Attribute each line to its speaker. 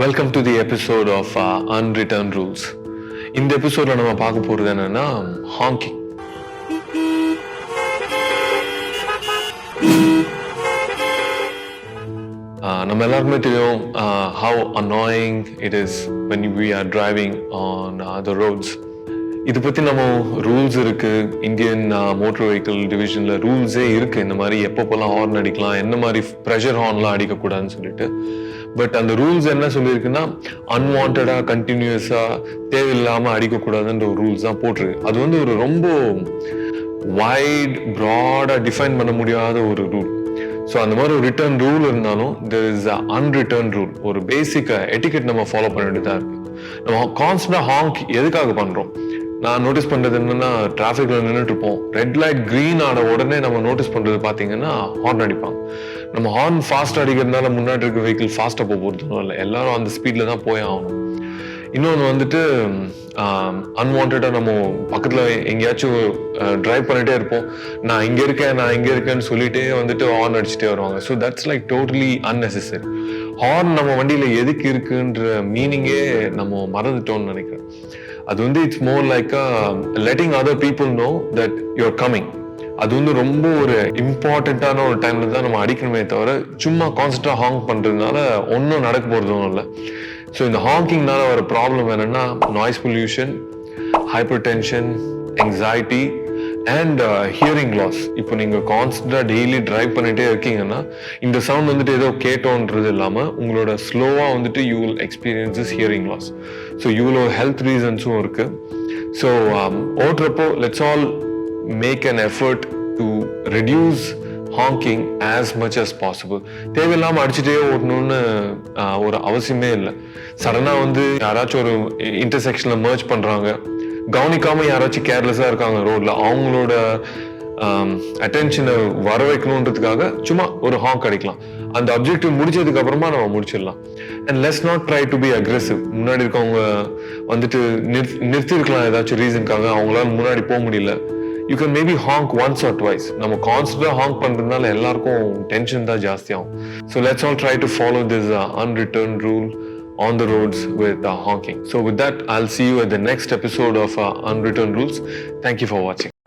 Speaker 1: Welcome to the episode of unwritten rules. இந்த எபிசோட்ல நம்ம பார்க்க போறது என்னன்னா ஹாங்கிங். நம்ம எல்லாருக்குமே தெரியும் how annoying it is when we are driving on the roads. இது பத்தி நம்ம ரூல்ஸ் இருக்கு, இந்தியன் மோட்டார் வெஹிக்கிள் டிவிஷன்ல ரூல்ஸே இருக்கு. இந்த மாதிரி எப்பப்பெல்லாம் ஹார்ன் அடிக்கலாம், என்ன மாதிரி ப்ரெஷர் ஹார்ன்லாம் அடிக்கக்கூடாதுன்னு சொல்லிட்டு. பட் அந்த ரூல்ஸ் என்ன சொல்லியிருக்குன்னா அன்வான்டா கண்டினியூஸா தேவையில்லாம அடிக்கக்கூடாதுன்ற ஒரு ரூல்ஸ் தான் போட்டிருக்கு. அது வந்து ஒரு ரொம்ப வைட் ப்ராடா டிஃபைன் பண்ண முடியாத ஒரு ரூல். ஸோ அந்த மாதிரி ஒரு ரிட்டர்ன் ரூல் இருந்தாலும் there is a unwritten rule, ஒரு பேசிக் எட்டிகெட் நம்ம ஃபாலோ பண்ண வேண்டியதா இருக்கு. நம்ம கான்ஸ்டன்டா ஹாங்க் எதுக்காக பண்றோம்? நான் நோட்டீஸ் பண்றது என்னன்னா, டிராஃபிக்ல நின்றுட்டு இருப்போம், ரெட் லைட் கிரீன் ஆன உடனே நம்ம நோட்டீஸ் பண்றது பாத்தீங்கன்னா ஹார்ன் அடிப்பாங்க. நம்ம ஹார்ன் ஃபாஸ்ட் அடிக்கிறதுனால முன்னாடி இருக்க வெஹிக்கிள் ஃபாஸ்டா போகிறதும் இல்லை, எல்லாரும் அந்த ஸ்பீட்ல தான் போய் ஆகணும். இன்னொன்று வந்துட்டு அன்வான்டா நம்ம பக்கத்துல எங்கேயாச்சும் டிரைவ் பண்ணிட்டே இருப்போம், நான் இங்க இருக்கேன்னு சொல்லிட்டே வந்துட்டு ஹார்ன் அடிச்சுட்டே வருவாங்க. So that's like totally unnecessary. Horn நம்ம வண்டியில எதுக்கு இருக்குன்ற மீனிங்கே நம்ம மறந்துட்டோம்னு நினைக்கிறேன். அது வந்து it's more like letting other people know that you're coming. அது வந்து ரொம்ப ஒரு இம்பார்ட்டண்ட்டான ஒரு டைம்ல தான் நம்ம அடிக்கணுமே தவிர சும்மா கான்ஸ்டன்டா ஹாங்க் பண்றதுனால ஒன்றும் நடக்க போறதும் இல்லை. ஸோ இந்த ஹாங்கிங்னால வர ப்ராப்ளம் என்னன்னா noise pollution, hypertension, anxiety and hearing loss. இப்போ நீங்க கான்ஸ்டன்டா டெய்லி டிரைவ் பண்ணிட்டே இருக்கீங்கன்னா இந்த சவுண்ட் வந்துட்டு ஏதோ கேட்டோன்றது இல்லாம உங்களோட ஸ்லோவா வந்துட்டு you will experiences hearing loss. So இவ்வளோ ஹெல்த் ரீசன்ஸும் இருக்கு. ஸோ ஓட்டுறப்போ let's all make an effort to reduce honking as much as possible. தேவையில்லாம அடிச்சுட்டே ஓட்டணும்னு ஒரு அவசியமே இல்லை. சடனா வந்து யாராச்சும் ஒரு இன்டர்செக்ஷன்ல மர்ஜ் பண்றாங்க, கவனிக்காம யாராச்சும் கேர்லெஸ்ஸா இருக்காங்க ரோட்ல, அவங்களோட அட்டென்ஷனை வர வைக்கணுன்றதுக்காக சும்மா ஒரு ஹாங்க் அடிக்கலாம். அந்த அப்ஜெக்டிவ் முடிச்சதுக்கு அப்புறமா நம்ம முடிச்சிடலாம். And let's not try to be aggressive. முன்னாடி இருக்கவங்க வந்துட்டு நிறுத்திருக்கலாம் ஏதாச்சும் ரீசனுக்காக, அவங்களால முன்னாடி போக முடியல. You can maybe honk once or twice. நம்ம கான்ஸ்டன்டா ஹாங்க் பண்றதுனால எல்லாருக்கும் டென்ஷன் தான் ஜாஸ்தியாகும். So let's all try to follow this unwritten rule on the roads with honking. So with that, I'll see you at the next episode of Unwritten Rules. Thank you for watching.